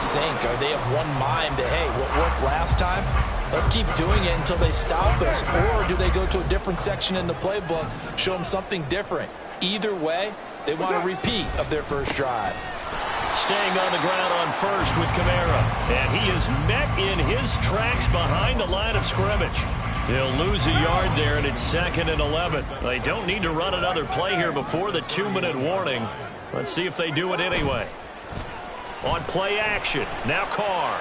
sync? Are they of one mind that, hey, what worked last time, let's keep doing it until they stop us? Or do they go to a different section in the playbook, show them something different? Either way, they want a repeat of their first drive. Staying on the ground on first with Kamara. And he is met in his tracks behind the line of scrimmage. He'll lose a yard there, and it's 2nd and 11. They don't need to run another play here before the 2-minute warning. Let's see if they do it anyway. On play action, now Carr.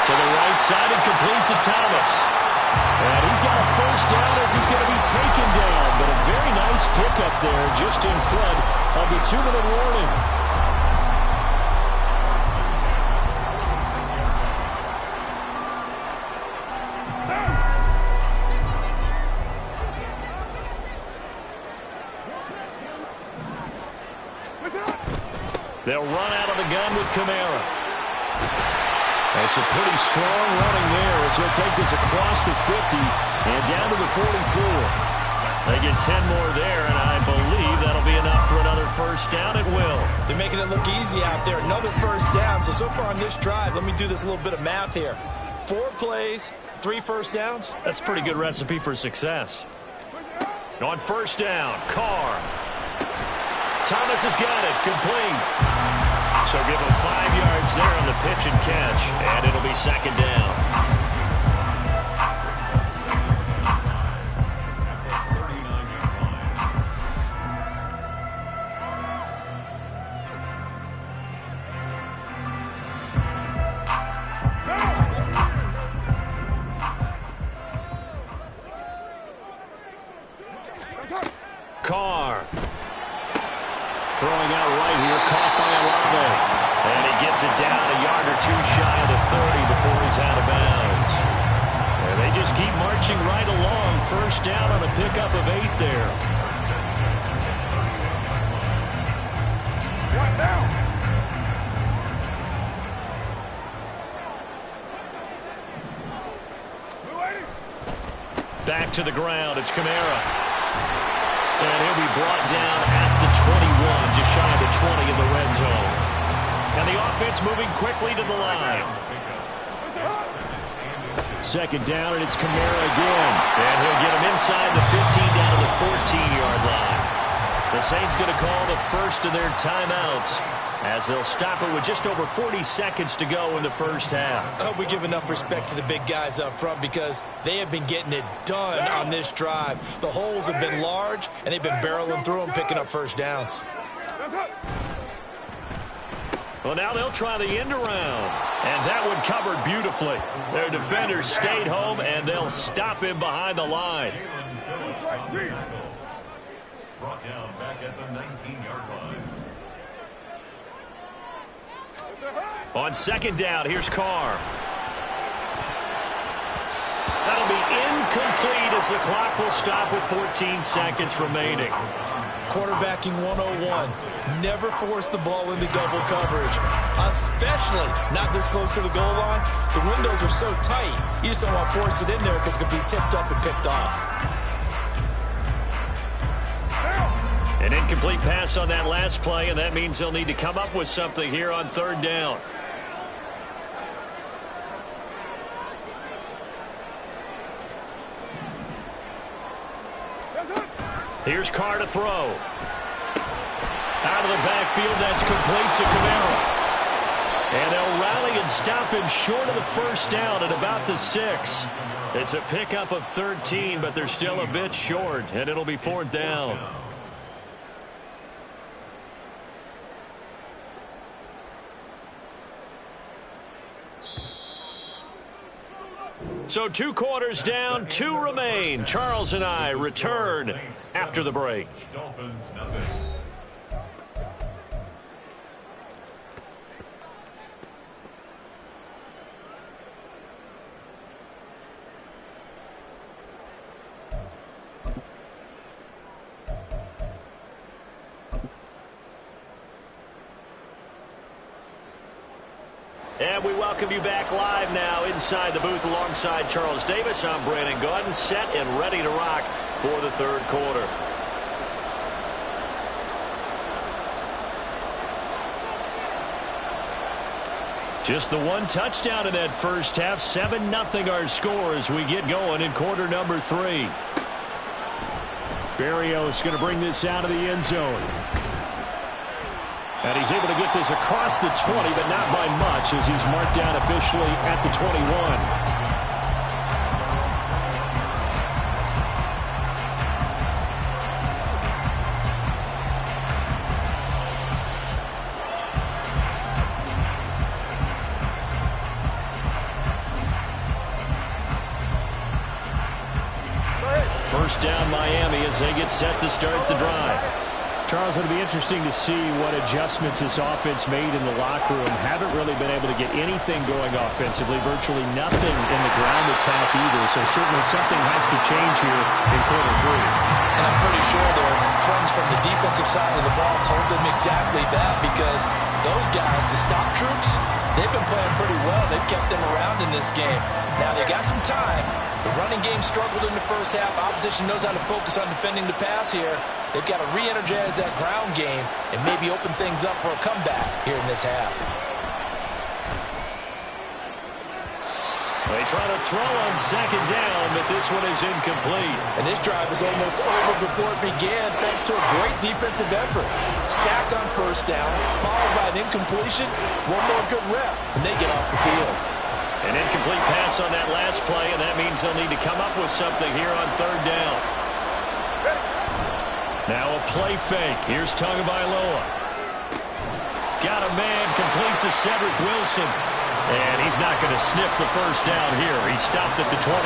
To the right side and complete to Thomas. And he's got a first down as he's going to be taken down. But a very nice pickup there just in front of the 2-minute warning. They'll run out of the gun with Kamara. That's a pretty strong running there as he'll take this across the 50 and down to the 44. They get 10 more there, and I believe that'll be enough for another first down. It will. They're making it look easy out there. Another first down. So far on this drive, let me do this little bit of math here. 4 plays, 3 first downs. That's a pretty good recipe for success. On first down, Carr. Thomas has got it, complete. So give him 5 yards there on the pitch and catch, and it'll be 2nd down. Carr. Throwing out right here, caught by Olave. And he gets it down a yard or 2 shy of the 30 before he's out of bounds. And they just keep marching right along. First down on a pickup of 8 there. Back to the ground. It's Kamara. And he'll be brought down at the 21, just shy of the 20 in the red zone. And the offense moving quickly to the line. 2nd down, and it's Kamara again. And he'll get him inside the 15 down to the 14-yard line. The Saints going to call the first of their timeouts as they'll stop it with just over 40 seconds to go in the first half. I hope we give enough respect to the big guys up front because they have been getting it done on this drive. The holes have been large, and they've been barreling through them, picking up first downs. Well, now they'll try the end around. And that one covered beautifully. Their defenders stayed home, and they'll stop him behind the line. Brought down back at the 19-yard line. On 2nd down, here's Carr. That'll be incomplete as the clock will stop with 14 seconds remaining. Quarterbacking 101. Never force the ball into double coverage, especially not this close to the goal line. The windows are so tight, you just don't want to force it in there because it could be tipped up and picked off. An incomplete pass on that last play, and that means they'll need to come up with something here on 3rd down. Here's Carr to throw. Out of the backfield, that's complete to Kamara. And they'll rally and stop him short of the first down at about the 6. It's a pickup of 13, but they're still a bit short, and it'll be 4th down. So 2 quarters down, 2 remain. Charles and I return after the break. Dolphins, nothing. And we welcome you back live now inside the booth alongside Charles Davis. I'm Brandon Gaudin, set and ready to rock for the 3rd quarter. Just the one touchdown in that first half. 7-0 our score as we get going in quarter number 3. Berrios going to bring this out of the end zone. And he's able to get this across the 20, but not by much as he's marked down officially at the 21. First down Miami as they get set to start the drive. Charles, it'll be interesting to see what adjustments this offense made in the locker room. Haven't really been able to get anything going offensively. Virtually nothing in the ground attack either. So certainly something has to change here in quarter 3. And I'm pretty sure their friends from the defensive side of the ball told them exactly that, because those guys, the stop troops, they've been playing pretty well. They've kept them around in this game. Now they got some time. The running game struggled in the first half. Opposition knows how to focus on defending the pass here. They've got to re-energize that ground game and maybe open things up for a comeback here in this half. They try to throw on second down, but this one is incomplete. And this drive is almost over before it began, thanks to a great defensive effort. Sack on first down, followed by an incompletion. One more good rep, and they get off the field. An incomplete pass on that last play, and that means they'll need to come up with something here on third down. Now a play fake. Here's Tagovailoa. Got a man complete to Cedric Wilson. And he's not going to sniff the first down here. He stopped at the 25.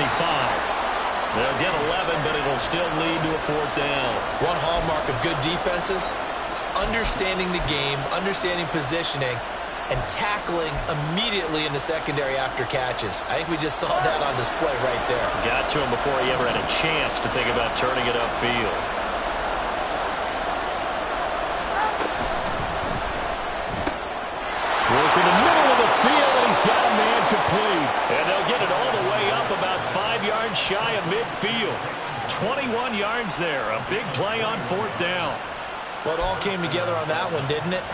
They'll get 11, but it'll still lead to a fourth down. One hallmark of good defenses is understanding the game, understanding positioning, and tackling immediately in the secondary after catches. I think we just saw that on display right there. Got to him before he ever had a chance to think about turning it upfield. Work in the middle of the field, and he's got a man complete. And they'll get it all the way up about 5 yards shy of midfield. 21 yards there. A big play on fourth down. Well, it all came together on that one, didn't it?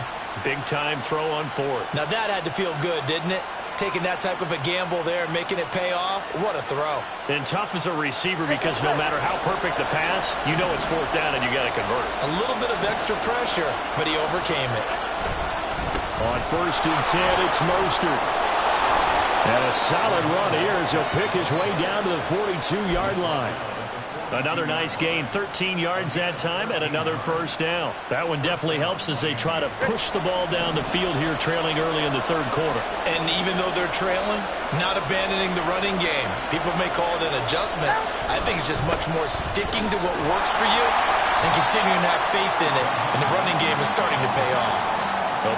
Big-time throw on fourth. Now that had to feel good, didn't it? Taking that type of a gamble there and making it pay off. What a throw. And tough as a receiver because no matter how perfect the pass, you know it's fourth down and you got to convert it. A little bit of extra pressure, but he overcame it. On 1st and 10, it's Mostert. And a solid run here as he'll pick his way down to the 42-yard line. Another nice gain, 13 yards that time, and another first down. That one definitely helps as they try to push the ball down the field here, trailing early in the third quarter. And even though they're trailing, not abandoning the running game. People may call it an adjustment. I think it's just much more sticking to what works for you and continuing to have faith in it. And the running game is starting to pay off.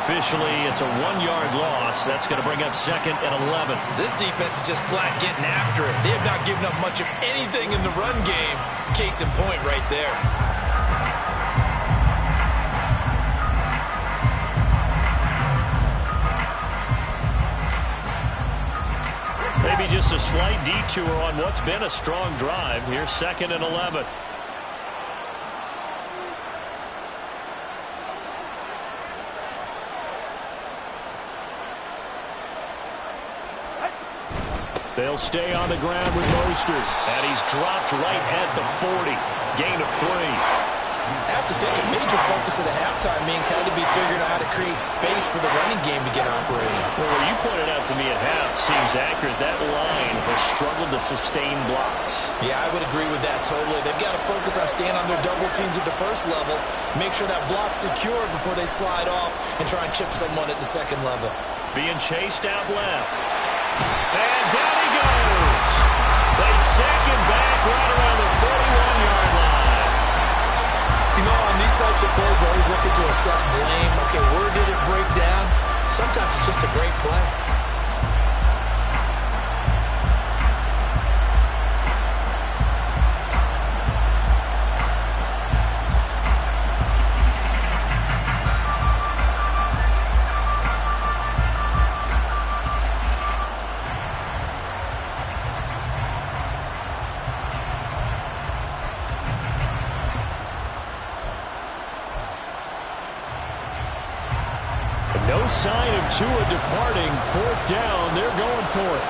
Officially, it's a 1-yard loss. That's going to bring up 2nd and 11. This defense is just flat getting after it. They have not given up much of anything in the run game. Case in point right there. Maybe just a slight detour on what's been a strong drive. Here's 2nd and 11. They'll stay on the ground with Mostert. And he's dropped right at the 40. Gain of 3. I have to think a major focus at the halftime meetings had to be figuring out how to create space for the running game to get operating. Well, what you pointed out to me at half seems accurate. That line has struggled to sustain blocks. Yeah, I would agree with that totally. They've got to focus on staying on their double teams at the first level, make sure that block's secure before they slide off and try and chip someone at the second level. Being chased out left. And down he goes. They sack him back right around the 41-yard line. You know, on these types of plays, we're always looking to assess blame. Okay, where did it break down? Sometimes it's just a great play. No sign of Tua departing. 4th down. They're going for it.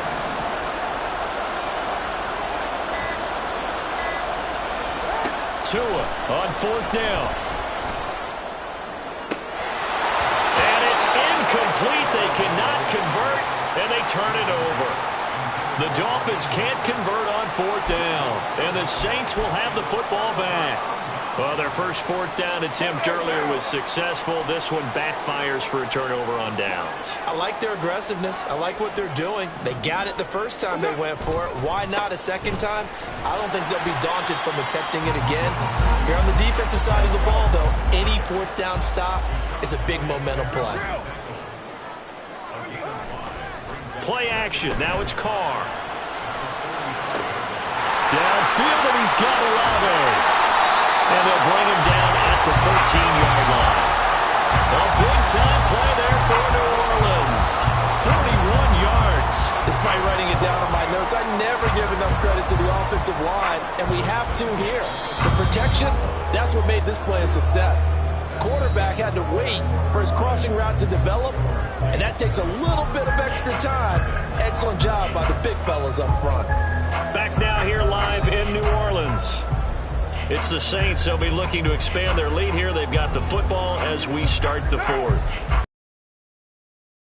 Tua on 4th down. And it's incomplete. They cannot convert, and they turn it over. The Dolphins can't convert on 4th down, and the Saints will have the football back. Well, their first 4th down attempt earlier was successful. This one backfires for a turnover on downs. I like their aggressiveness. I like what they're doing. They got it the first time they went for it. Why not a second time? I don't think they'll be daunted from attempting it again. If you're on the defensive side of the ball, though, any 4th down stop is a big momentum play. Play action. Now it's Carr. Downfield, and he's got Olave. And they'll bring him down at the 13-yard line. A big-time play there for New Orleans. 41 yards. Despite writing it down on my notes, I never give enough credit to the offensive line, and we have to here. The protection, that's what made this play a success. Quarterback had to wait for his crossing route to develop, and that takes a little bit of extra time. Excellent job by the big fellas up front. Back now here live in New Orleans. It's the Saints. They'll be looking to expand their lead here. They've got the football as we start the 4th.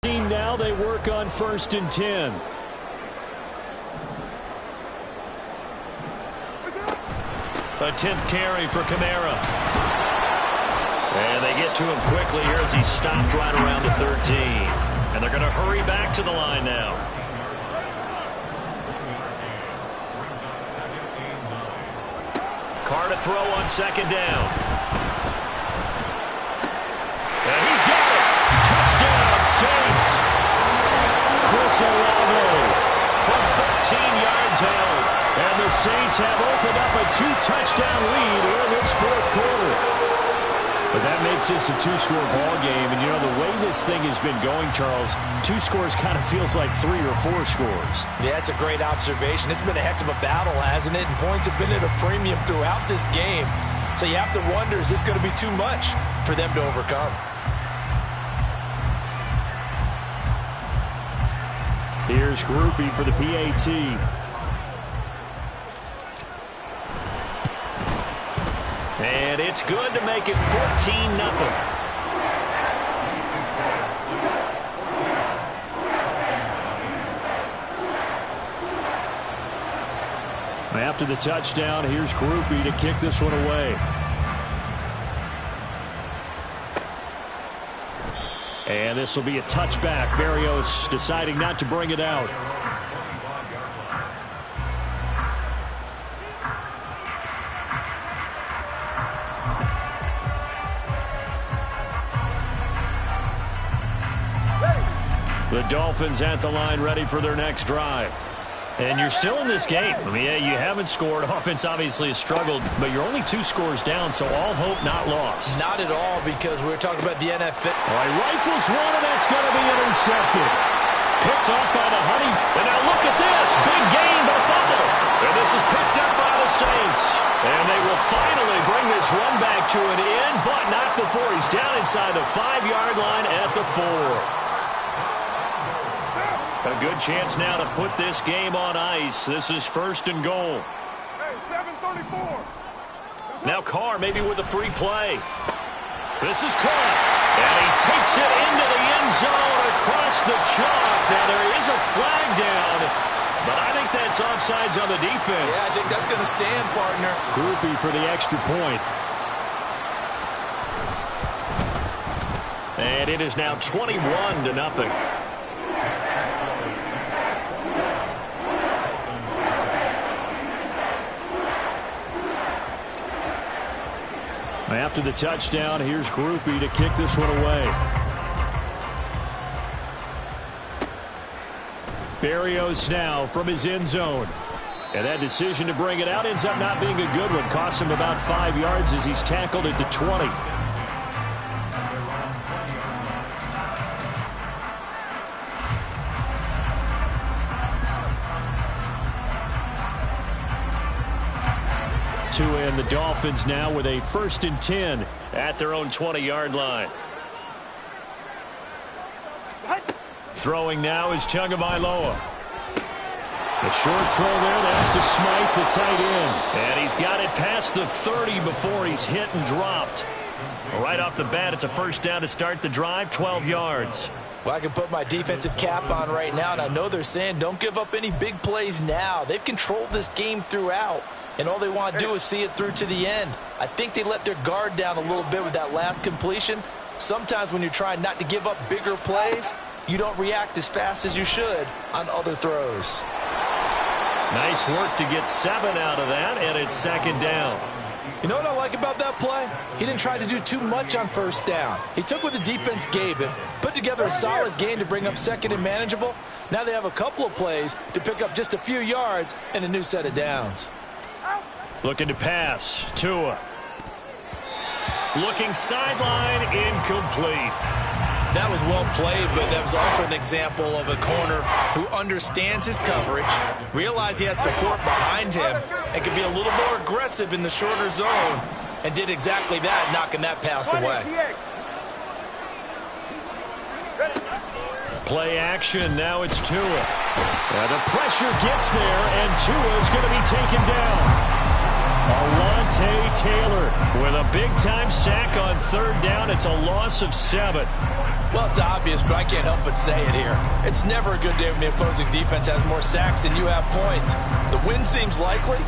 Now they work on 1st and 10. A 10th carry for Kamara. And they get to him quickly here as he stopped right around the 13. And they're going to hurry back to the line now. Carr to throw on 2nd down. And he's got it. Touchdown, Saints. Chris Olave from 13 yards held. And the Saints have opened up a 2-touchdown lead in this 4th quarter. But that makes this a 2-score ball game. And, you know, the way this thing has been going, Charles, 2 scores kind of feels like 3 or 4 scores. Yeah, it's a great observation. It's been a heck of a battle, hasn't it? And points have been at a premium throughout this game. So you have to wonder, is this going to be too much for them to overcome? Here's Groupie for the PAT. And it's good to make it 14-0. After the touchdown, here's Groupie to kick this one away. And this will be a touchback. Berrios deciding not to bring it out. The Dolphins at the line ready for their next drive. And you're still in this game. I mean, yeah, you haven't scored. Offense obviously has struggled, but you're only 2 scores down, so all hope not lost. Not at all, because we're talking about the NFL. All right, rifles one, and that's going to be intercepted. Picked off by the Honey. And now look at this. Big gain, but fumble. And this is picked up by the Saints. And they will finally bring this run back to an end, but not before he's down inside the 5-yard line at the 4. A good chance now to put this game on ice. This is 1st and goal. Hey, 7:34. Now Carr maybe with a free play. This is caught. And he takes it into the end zone across the chalk. Now there is a flag down, but I think that's offsides on the defense. Yeah, I think that's going to stand, partner. Groupie for the extra point. And it is now 21-0. After the touchdown, here's Groupie to kick this one away. Berrios now from his end zone. And that decision to bring it out ends up not being a good one. Costs him about 5 yards as he's tackled at the 20. And the Dolphins now with a 1st and 10 at their own 20-yard line. Throwing now is Tagovailoa. The short throw there, that's to Smythe, the tight end. And he's got it past the 30 before he's hit and dropped. Right off the bat, it's a first down to start the drive, 12 yards. Well, I can put my defensive cap on right now, and I know they're saying don't give up any big plays now. They've controlled this game throughout, and all they want to do is see it through to the end. I think they let their guard down a little bit with that last completion. Sometimes when you're trying not to give up bigger plays, you don't react as fast as you should on other throws. Nice work to get 7 out of that, and it's second down. You know what I like about that play? He didn't try to do too much on first down. He took what the defense gave him, put together a solid game to bring up second and manageable. Now they have a couple of plays to pick up just a few yards and a new set of downs. Looking to pass. Tua. Looking sideline, incomplete. That was well played, but that was also an example of a corner who understands his coverage, realized he had support behind him, and could be a little more aggressive in the shorter zone, and did exactly that, knocking that pass away. Play action. Now it's Tua. The pressure gets there, and Tua is going to be taken down. Alontae Taylor with a big-time sack on third down. It's a loss of 7. Well, it's obvious, but I can't help but say it here. It's never a good day when the opposing defense has more sacks than you have points. The win seems likely,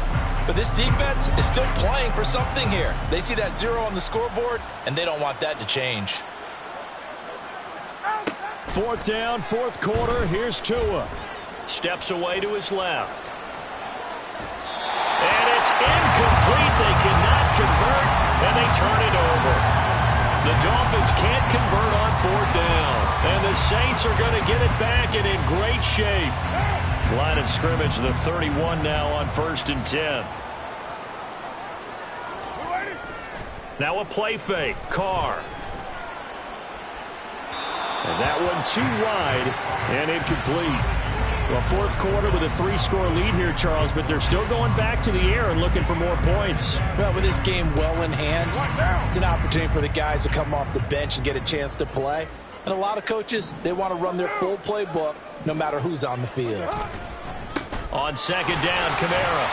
but this defense is still playing for something here. They see that 0 on the scoreboard, and they don't want that to change. Fourth down, fourth quarter. Here's Tua. Steps away to his left. And it's incomplete. They cannot convert, and they turn it over. The Dolphins can't convert on fourth down. And the Saints are going to get it back and in great shape. Line of scrimmage, the 31 now on 1st and 10. Now a play fake. Carr. And that one too wide and incomplete. Well, fourth quarter with a 3-score lead here, Charles, but they're still going back to the air and looking for more points. Well, with this game well in hand, it's an opportunity for the guys to come off the bench and get a chance to play. And a lot of coaches, they want to run their full playbook no matter who's on the field. On second down, Kamara.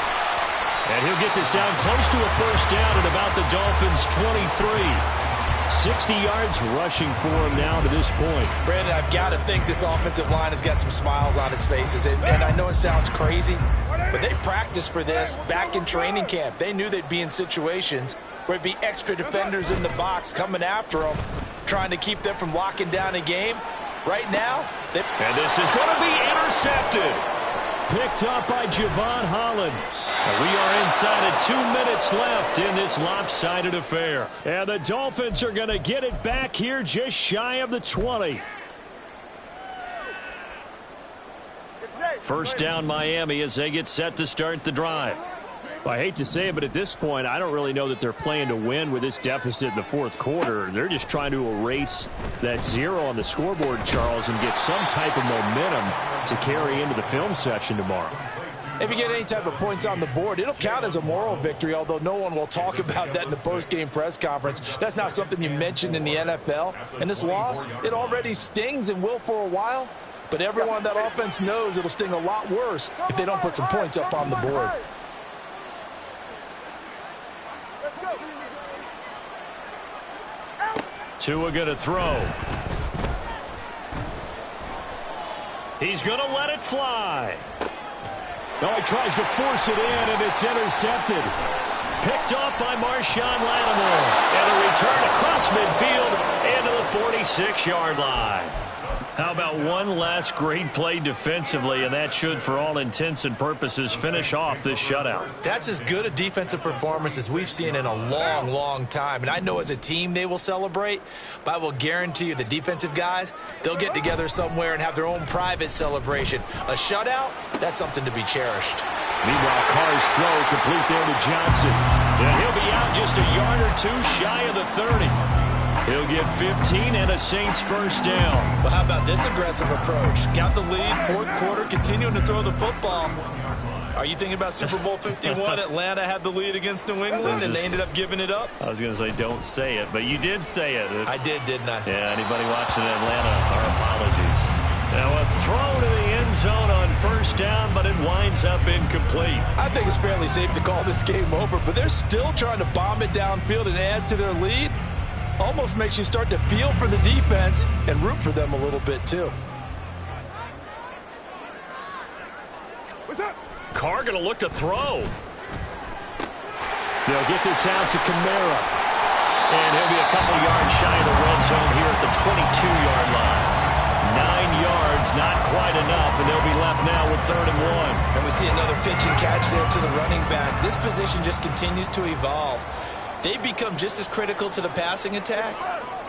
And he'll get this down close to a first down at about the Dolphins' 23. 60 yards rushing for him now to this point. Brandon, I've got to think this offensive line has got some smiles on its faces. And I know it sounds crazy, but they practiced for this back in training camp. They knew they'd be in situations where it'd be extra defenders in the box coming after them, trying to keep them from locking down a game. Right now, and this is going to be intercepted. Picked up by Javon Holland. And we are inside of 2 minutes left in this lopsided affair. And the Dolphins are going to get it back here just shy of the 20. First down Miami as they get set to start the drive. Well, I hate to say it, but at this point, I don't really know that they're playing to win with this deficit in the fourth quarter. They're just trying to erase that 0 on the scoreboard, Charles, and get some type of momentum to carry into the film session tomorrow. If you get any type of points on the board, it'll count as a moral victory, although no one will talk about that in the post-game press conference. That's not something you mentioned in the NFL. And this loss, it already stings and will for a while, but everyone on that offense knows it'll sting a lot worse if they don't put some points up on the board. Tua going to throw. He's going to let it fly. Oh, he tries to force it in, and it's intercepted. Picked off by Marshawn Lattimore. And a return across midfield into the 46-yard line. How about one last great play defensively, and that should, for all intents and purposes, finish off this shutout. That's as good a defensive performance as we've seen in a long, long time. And I know as a team they will celebrate, but I will guarantee you the defensive guys, they'll get together somewhere and have their own private celebration. A shutout, that's something to be cherished. Meanwhile, Carr's throw complete there to Johnson. And he'll be out just a yard or two shy of the 30. He'll get 15 and a Saints first down. Well, how about this aggressive approach? Got the lead, fourth quarter, continuing to throw the football. Are you thinking about Super Bowl 51? Atlanta had the lead against New England, and they ended up giving it up? I was going to say don't say it, but you did say it. I did, didn't I? Yeah, anybody watching Atlanta, our apologies. Now throw to the end zone on first down, but it winds up incomplete. I think it's fairly safe to call this game over, but they're still trying to bomb it downfield and add to their lead. Almost makes you start to feel for the defense and root for them a little bit too. What's up? Carr going to look to throw. They'll get this out to Kamara. And he'll be a couple yards shy of the red zone here at the 22-yard line. 9 yards, not quite enough, and they'll be left now with 3rd and 1. And we see another pitch and catch there to the running back. This position just continues to evolve. They've become just as critical to the passing attack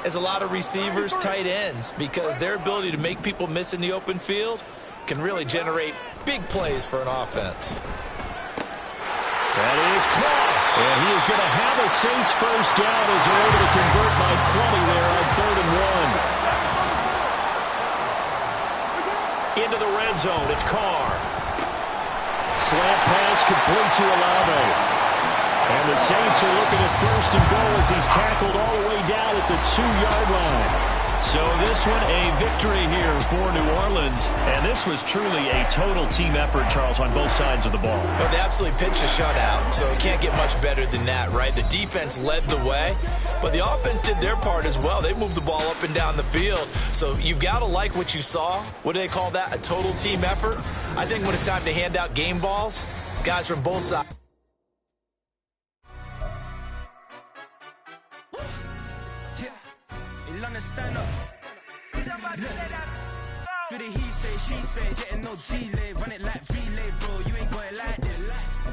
as a lot of receivers, tight ends, because their ability to make people miss in the open field can really generate big plays for an offense. That is caught. And he is going to have a Saints first down as they're able to convert by 20 there on 3rd and 1. Into the red zone, it's Carr. Slant pass complete to Olave. And the Saints are looking at 1st and goal as he's tackled all the way down at the 2-yard line. So this one a victory here for New Orleans. And this was truly a total team effort, Charles, on both sides of the ball. Well, they absolutely pitched a shutout, so it can't get much better than that, right? The defense led the way, but the offense did their part as well. They moved the ball up and down the field. So you've got to like what you saw. What do they call that? A total team effort? I think when it's time to hand out game balls, guys from both sides. Stand up. Do the he say, she say, getting no delay, run it like relay, bro. You ain't got it like this.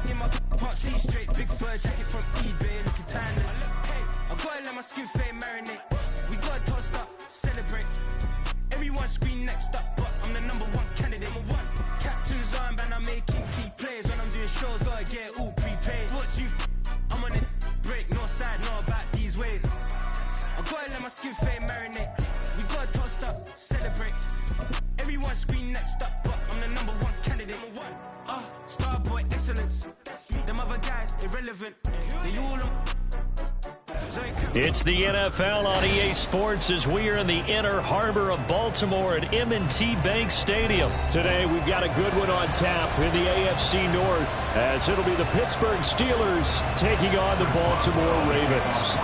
In my part, see straight, big fur jacket from eBay, looking timeless. I gotta let my skin fade marinate. We gotta toast up, celebrate. Everyone scream next up, but I'm the #1 candidate. Captain's armband, I'm making key plays when I'm doing shows. Gotta get it all prepaid. What you? I'm on it, break, no side, know about these ways. I gotta let my skin fade marinate. We gotta toast up, celebrate. Everyone scream next up, but I'm the #1 candidate. Starboy excellence. Them other guys irrelevant. They all It's the NFL on EA Sports as we are in the inner harbor of Baltimore at M&T Bank Stadium. Today we've got a good one on tap in the AFC North as it'll be the Pittsburgh Steelers taking on the Baltimore Ravens.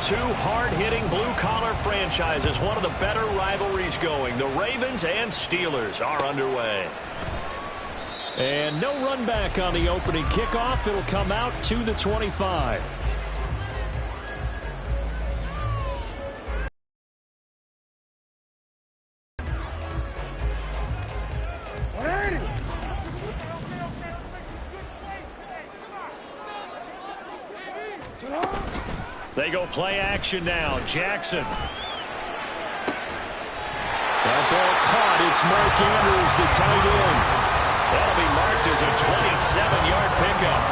Two hard-hitting blue-collar franchises, one of the better rivalries going. The Ravens and Steelers are underway. And no run back on the opening kickoff. It'll come out to the 25. They go play action now. Jackson. That ball caught. It's Mark Andrews, the tight end. That'll be marked as a 27-yard pickup.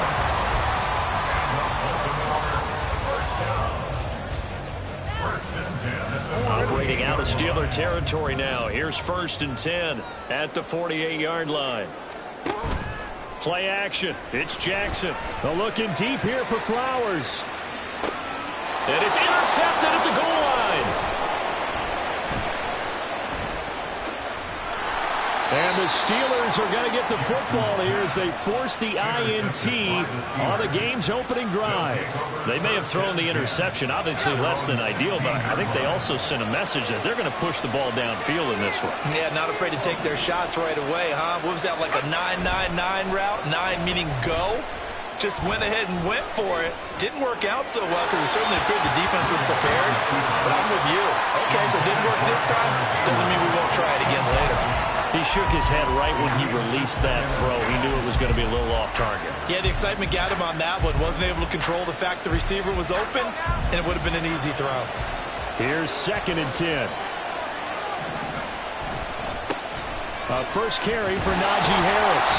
Operating out of Steeler territory now. Here's 1st and 10 at the 48-yard line. Play action. It's Jackson. They're looking deep here for Flowers. And it's intercepted at the goal line. And the Steelers are going to get the football here as they force the INT on the game's opening drive. They may have thrown the interception, obviously less than ideal, but I think they also sent a message that they're going to push the ball downfield in this one. Yeah, not afraid to take their shots right away, huh? What was that, like a 9-9-9 route? 9 meaning go? Just went ahead and went for it. Didn't work out so well because it certainly appeared the defense was prepared. But I'm with you. Okay, so it didn't work this time. Doesn't mean we won't try it again later. He shook his head right when he released that throw. He knew it was going to be a little off target. Yeah, the excitement got him on that one. Wasn't able to control the fact the receiver was open, and it would have been an easy throw. Here's 2nd and 10. First carry for Najee Harris.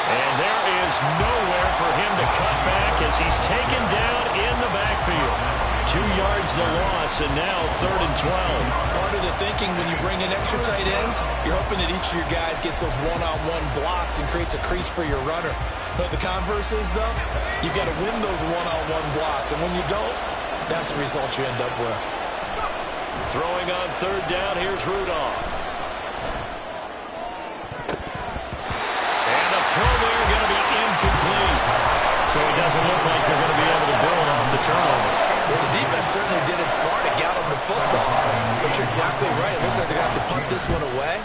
And there is nowhere for him to cut back as he's taken down in the backfield. 2 yards the loss, and now 3rd and 12. Part of the thinking when you bring in extra tight ends, you're hoping that each of your guys gets those one-on-one blocks and creates a crease for your runner. But the converse is, though, you've got to win those one-on-one blocks. And when you don't, that's the result you end up with. Throwing on third down, here's Rudolph. And the throw there going to be incomplete. So it doesn't look like they're going to be able to build off the turnover. Well, the defense certainly did its part to get on the football. But you're exactly right. It looks like they're going to have to punt this one away.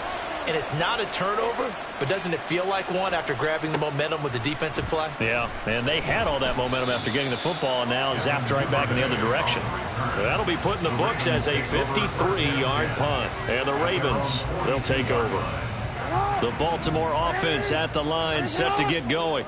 And it's not a turnover, but doesn't it feel like one after grabbing the momentum with the defensive play? Yeah, and they had all that momentum after getting the football and now zapped right back in the other direction. That'll be put in the books as a 53-yard punt. And the Ravens, they'll take over. The Baltimore offense at the line, set to get going.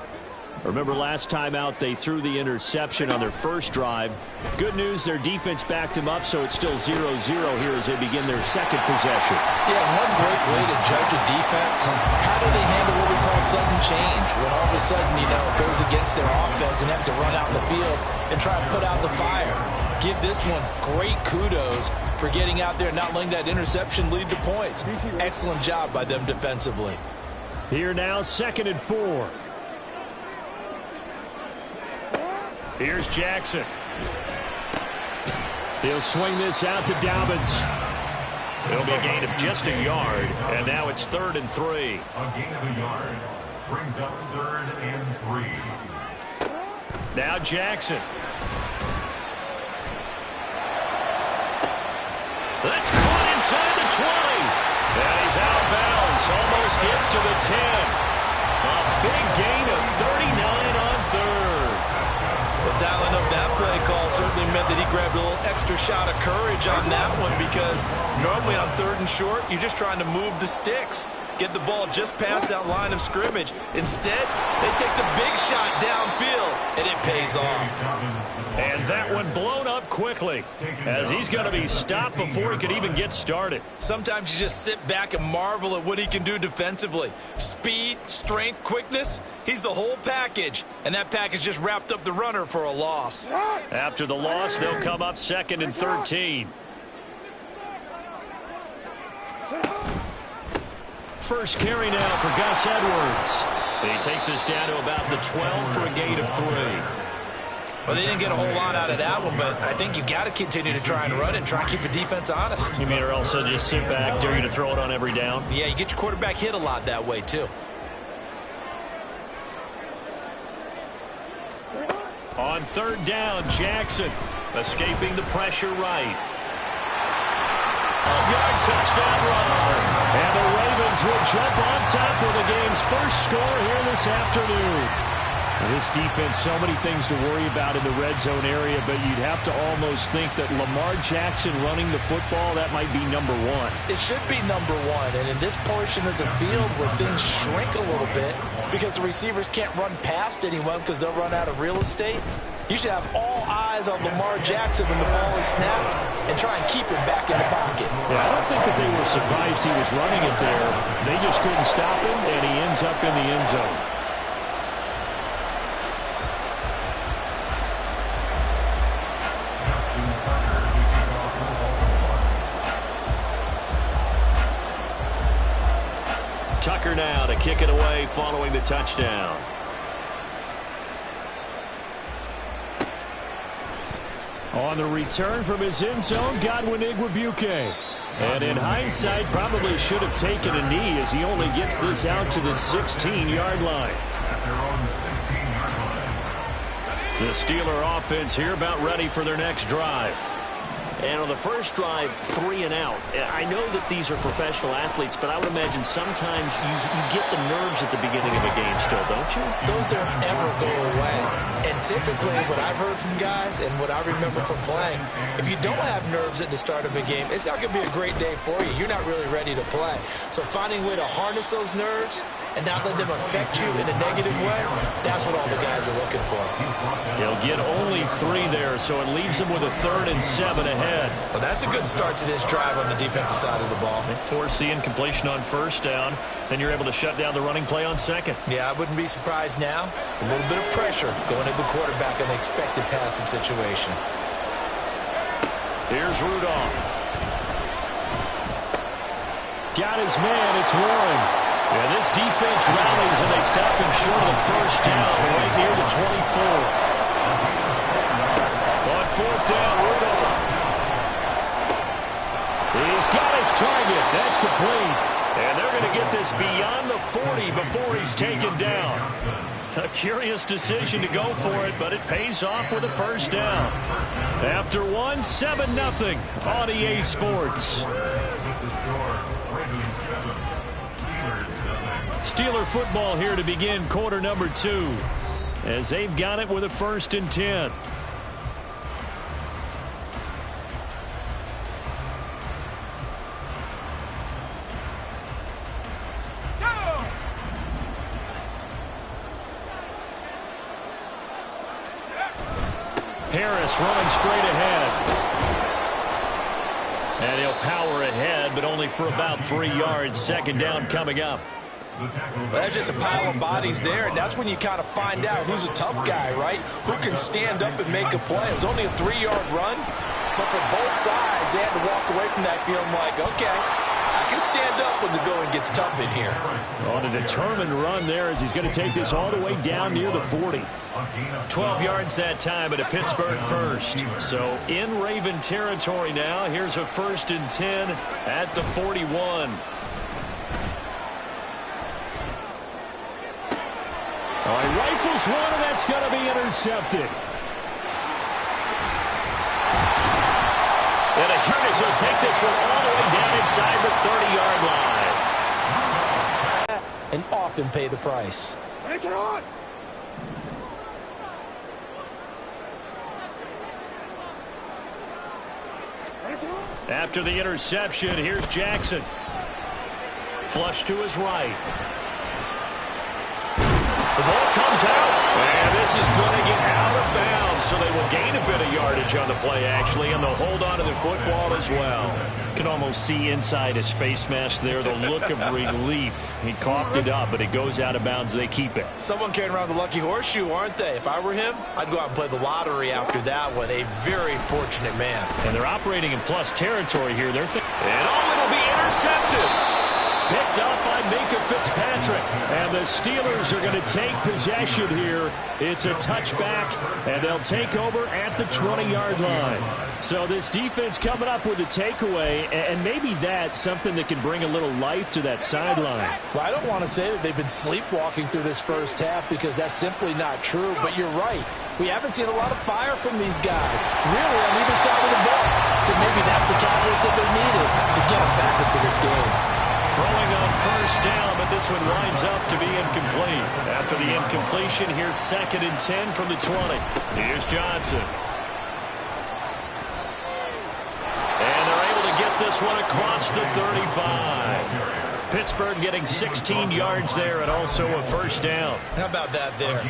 Remember last time out they threw the interception on their first drive. Good news, their defense backed them up, so it's still 0-0 here as they begin their second possession. Yeah, one great way to judge a defense. How do they handle what we call sudden change? When all of a sudden, it goes against their offense and have to run out in the field and try to put out the fire. Give this one great kudos for getting out there and not letting that interception lead to points. Excellent job by them defensively. Here now, 2nd and 4. Here's Jackson. He'll swing this out to Dobbins. It'll be a gain of just a yard, and now it's 3rd and 3. A gain of a yard brings up 3rd and 3. Now Jackson. That's caught inside the 20. And he's out of bounds. Almost gets to the 10. A big gain of 39 on 3rd. Well, dialing up that play call certainly meant that he grabbed a little extra shot of courage on that one, because normally on 3rd and short, you're just trying to move the sticks, get the ball just past that line of scrimmage. Instead, they take the big shot downfield, and it pays off. And that one blown up quickly, as he's going to be stopped before he could even get started. Sometimes you just sit back and marvel at what he can do defensively. Speed, strength, quickness, he's the whole package. And that package just wrapped up the runner for a loss. After the loss, they'll come up 2nd and 13. First carry now for Gus Edwards. He takes us down to about the 12 for a gain of 3. Well, they didn't get a whole lot out of that one, but I think you've got to continue to try and run it, try and keep the defense honest. You mean, or also just sit back, dare you to throw it on every down? Yeah, you get your quarterback hit a lot that way, too. On 3rd down, Jackson escaping the pressure right. 12-yard touchdown run. And the Ravens will jump on top with the game's first score here this afternoon. This defense, so many things to worry about in the red zone area, but you'd have to almost think that Lamar Jackson running the football, that might be number 1. It should be number 1, and in this portion of the field where things shrink a little bit because the receivers can't run past anyone because they'll run out of real estate, you should have all eyes on Lamar Jackson when the ball is snapped and try and keep him back in the pocket. Yeah, I don't think that they were surprised he was running it there. They just couldn't stop him, and he ends up in the end zone. Tucker now to kick it away following the touchdown. On the return from his end zone, Godwin Igwebuike. And in hindsight, probably should have taken a knee as he only gets this out to the 16-yard line. At their own 16-yard line. The Steeler offense here about ready for their next drive. And on the first drive, 3 and out. I know that these are professional athletes, but I would imagine sometimes you get the nerves at the beginning of a game still, don't you? Those don't ever go away. And typically what I've heard from guys and what I remember from playing, if you don't have nerves at the start of a game, it's not going to be a great day for you. You're not really ready to play. So finding a way to harness those nerves and not let them affect you in a negative way, that's what all the guys are looking for. He'll get only 3 there, so it leaves him with a 3rd and 7 ahead. Well, that's a good start to this drive on the defensive side of the ball. Force the incompletion on 1st down, then you're able to shut down the running play on 2nd. Yeah, I wouldn't be surprised now. A little bit of pressure going at the quarterback in the expected passing situation. Here's Rudolph. Got his man, it's Warren. And this defense rallies, and they stop him short of the 1st down, right near the 24. On 4th down, Rudolph. He's got his target. That's complete. And they're going to get this beyond the 40 before he's taken down. A curious decision to go for it, but it pays off with a first down. After 7-0 on EA Sports. Steeler football here to begin quarter number 2, as they've got it with a 1st and 10. Harris running straight ahead. And he'll power ahead, but only for about 3 yards. 2nd down coming up. Well, that's just a pile of bodies there, and that's when you kind of find out who's a tough guy, right? Who can stand up and make a play. It was only a 3-yard run, but for both sides, they had to walk away from that feeling like, okay, I can stand up when the going gets tough in here. On a determined run there as he's going to take this all the way down near the 40. 12 yards that time at a Pittsburgh first. So in Raven territory now. Here's a 1st and 10 at the 41. All right, rifles one, and that's going to be intercepted. And Hernandez will take this one all the way down inside the 30-yard line. And often pay the price. After the interception, here's Jackson. Flush to his right. The ball comes out, and this is going to get out of bounds, so they will gain a bit of yardage on the play, actually, and they'll hold on to the football as well. You can almost see inside his face mask there the look of relief. He coughed it up, but it goes out of bounds. They keep it. Someone carrying around the lucky horseshoe, aren't they? If I were him, I'd go out and play the lottery after that one. A very fortunate man. And they're operating in plus territory here. They're and it'll be intercepted. Picked up by Minka Fitzpatrick. And the Steelers are going to take possession here. It's a touchback, and they'll take over at the 20-yard line. So this defense coming up with a takeaway, and maybe that's something that can bring a little life to that sideline. Well, I don't want to say that they've been sleepwalking through this first half because that's simply not true, but you're right. We haven't seen a lot of fire from these guys, really, on either side of the ball. So maybe that's the catalyst that they needed to get them back into this game. Throwing on first down, but this one winds up to be incomplete. After the incompletion, here's 2nd and 10 from the 20. Here's Johnson. And they're able to get this one across the 35. Pittsburgh getting 16 yards there and also a first down. How about that there?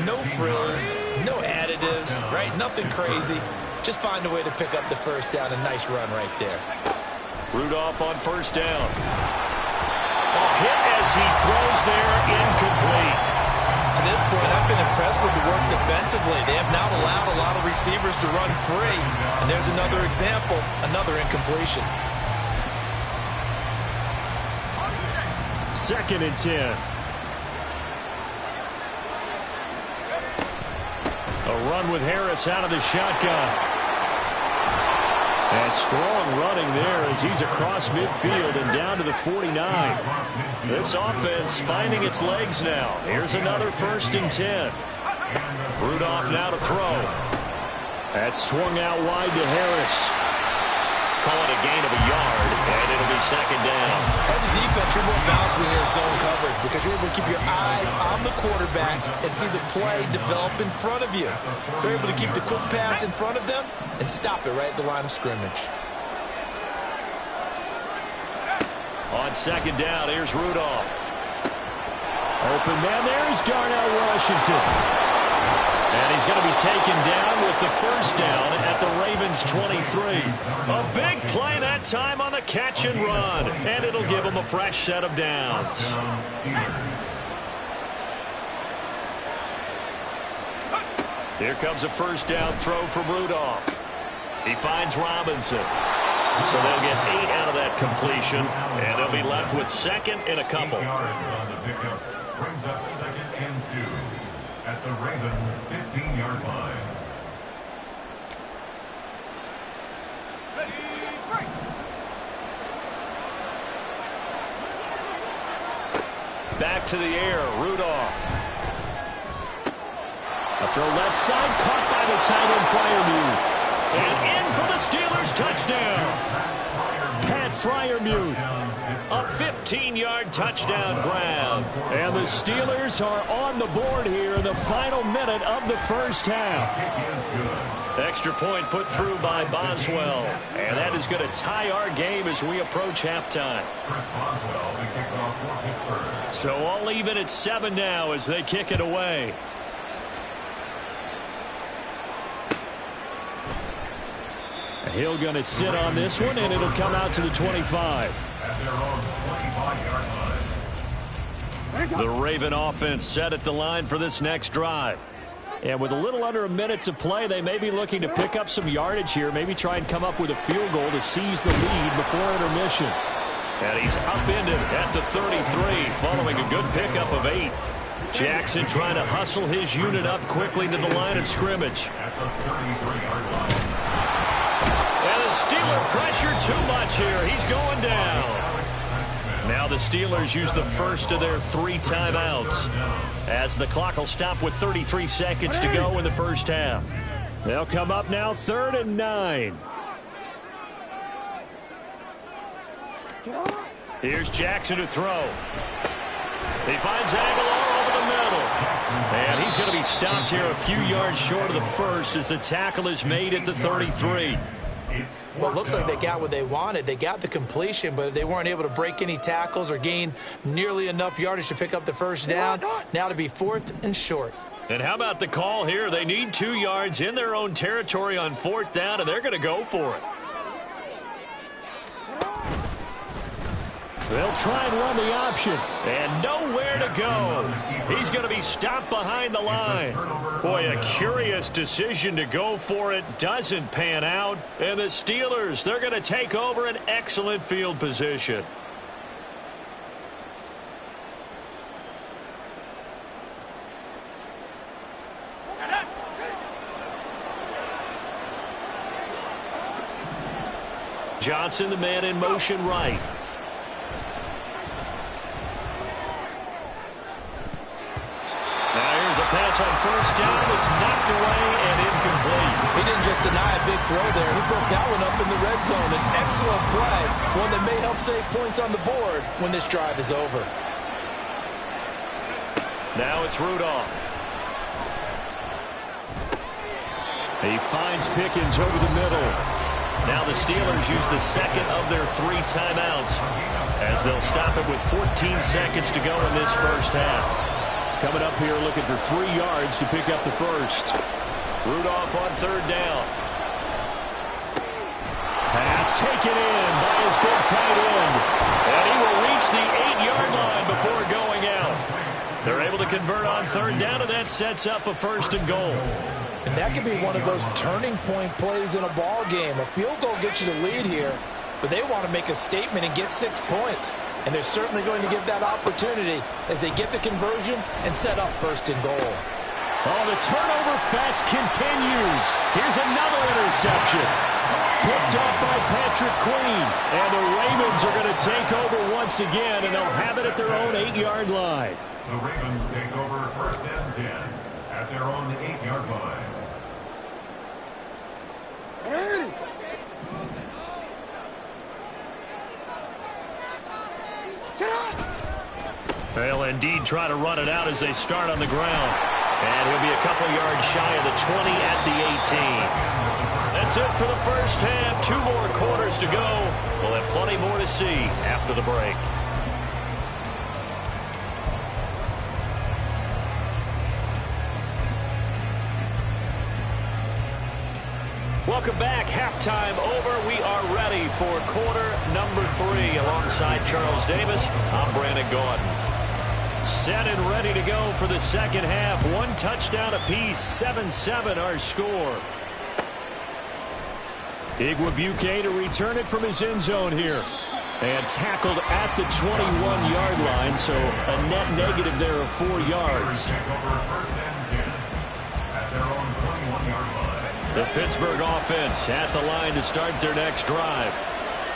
No frills, no additives, right? Nothing crazy. Just find a way to pick up the first down. A nice run right there. Rudolph on first down. A hit as he throws there, incomplete. To this point, I've been impressed with the work defensively. They have not allowed a lot of receivers to run free. And there's another example, another incompletion. 2nd and 10. A run with Harris out of the shotgun. And strong running there as he's across midfield and down to the 49. This offense finding its legs now. Here's another 1st and 10. Rudolph now to throw. That swung out wide to Harris. Call it a gain of a yard, and it'll be 2nd down. As a defense, you're more balanced when you're in zone coverage because you're able to keep your eyes on the quarterback and see the play develop in front of you. You're able to keep the quick pass in front of them and stop it right at the line of scrimmage. On 2nd down, here's Rudolph. Open man, there's Darnell Washington. And he's going to be taken down with the first down at the Ravens 23. A big play that time on the catch and run. And it'll give him a fresh set of downs. Here comes a first down throw from Rudolph. He finds Robinson. So they'll get 8 out of that completion. And they'll be left with 2nd and a couple. Brings up 2nd and 2 at the Ravens 15-yard line. Back to the air, Rudolph. A throw left side, caught by the tight end Freiermuth. And in for the Steelers touchdown. Pat Freiermuth. A 15-yard touchdown grab. And the Steelers are on the board here in the final minute of the first half. Extra point put through by Boswell. And that is going to tie our game as we approach halftime. So all even at 7 now as they kick it away. Hill going to sit on this one, and it'll come out to the 25. At their own 25-yard line. The Raven offense set at the line for this next drive. And with a little under a minute to play, they may be looking to pick up some yardage here, maybe try and come up with a field goal to seize the lead before intermission. And he's upended at the 33 following a good pickup of 8. Jackson trying to hustle his unit up quickly to the line of scrimmage. At the 33-yard line. And the Steeler pressure too much here. He's going down. Now the Steelers use the first of their 3 timeouts as the clock will stop with 33 seconds to go in the first half. They'll come up now 3rd and 9. Here's Jackson to throw. He finds Aguilar over the middle. And he's going to be stopped here a few yards short of the first as the tackle is made at the 33. Well, it looks like they got what they wanted. They got the completion, but they weren't able to break any tackles or gain nearly enough yardage to pick up the first down. Now to be 4th and short. And how about the call here? They need 2 yards in their own territory on 4th down, and they're going to go for it. They'll try and run the option. And nowhere to go. He's going to be stopped behind the line. Boy, a curious decision to go for it. Doesn't pan out. And the Steelers, they're going to take over an excellent field position. Johnson, the man in motion right. A pass on first down. It's knocked away and incomplete. He didn't just deny a big throw there. He broke that one up in the red zone. An excellent play. One that may help save points on the board when this drive is over. Now it's Rudolph. He finds Pickens over the middle. Now the Steelers use the second of their 3 timeouts as they'll stop it with 14 seconds to go in this first half. Coming up here looking for 3 yards to pick up the first. Rudolph on 3rd down. Pass taken in by his big tight end. And he will reach the 8-yard line before going out. They're able to convert on 3rd down, and that sets up a 1st and goal. And that could be one of those turning point plays in a ball game. A field goal gets you the lead here, but they want to make a statement and get 6 points. And they're certainly going to give that opportunity as they get the conversion and set up 1st and goal. Oh, the turnover fest continues. Here's another interception. Picked up by Patrick Queen. And the Ravens are going to take over once again, and they'll have it at their own 8-yard line. The Ravens take over 1st and 10 at their own 8-yard line. They'll indeed try to run it out as they start on the ground. And he'll be a couple yards shy of the 20 at the 18. That's it for the first half. 2 more quarters to go. We'll have plenty more to see after the break. Welcome back. Halftime over. We are ready for quarter number 3. Alongside Charles Davis, I'm Brandon Gordon. Set and ready to go for the second half. 1 touchdown apiece. 7-7 our score. Igwebuike to return it from his end zone here. And tackled at the 21-yard line, so a net negative there of 4 yards. The Pittsburgh offense at the line to start their next drive.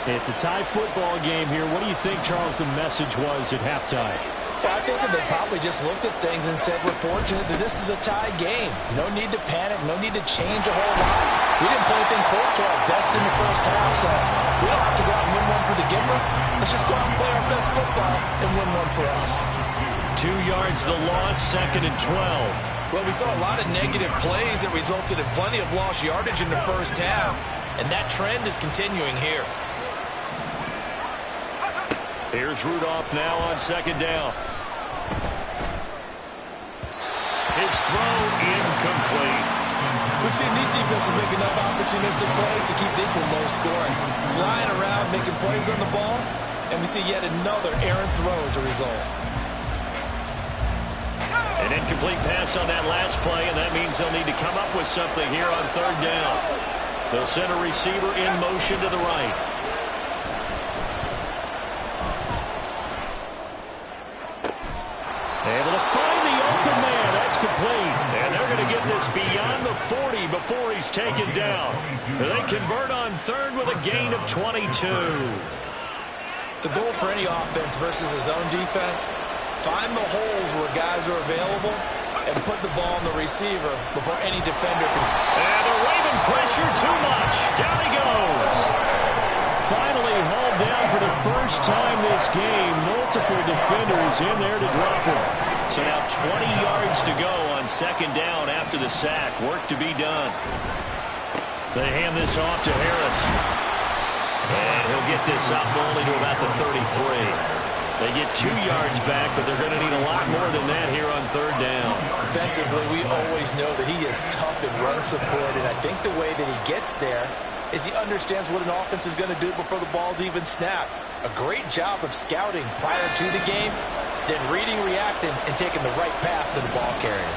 It's a tie football game here. What do you think, Charles, the message was at halftime? Well, I think that they probably just looked at things and said, we're fortunate that this is a tie game. No need to panic, no need to change a whole lot. We didn't play anything close to our best in the first half, so we don't have to go out and win one for the giver. Let's just go out and play our best football and win one for us. 2 yards the loss, 2nd and 12. Well, we saw a lot of negative plays that resulted in plenty of lost yardage in the first half, and that trend is continuing here. Here's Rudolph now on 2nd down. His throw incomplete. We've seen these defenses make enough opportunistic plays to keep this one low scoring. Flying around, making plays on the ball, and we see yet another errant throw as a result. An incomplete pass on that last play, and that means they'll need to come up with something here on 3rd down. They'll send a receiver in motion to the right. Able to find the open man. That's complete. And they're going to get this beyond the 40 before he's taken down. They convert on 3rd with a gain of 22. The goal for any offense versus a zone defense, find the holes where guys are available and put the ball on the receiver before any defender can. And the Raven pressure too much. Down he goes. Finally hauled down for the first time this game. Multiple defenders in there to drop him. So now 20 yards to go on 2nd down after the sack. Work to be done. They hand this off to Harris. And he'll get this up only to about the 33. They get 2 yards back, but they're going to need a lot more than that here on 3rd down. Defensively, we always know that he is tough in run support, and I think the way that he gets there is he understands what an offense is going to do before the ball's even snapped. A great job of scouting prior to the game, then reading, reacting, and taking the right path to the ball carrier.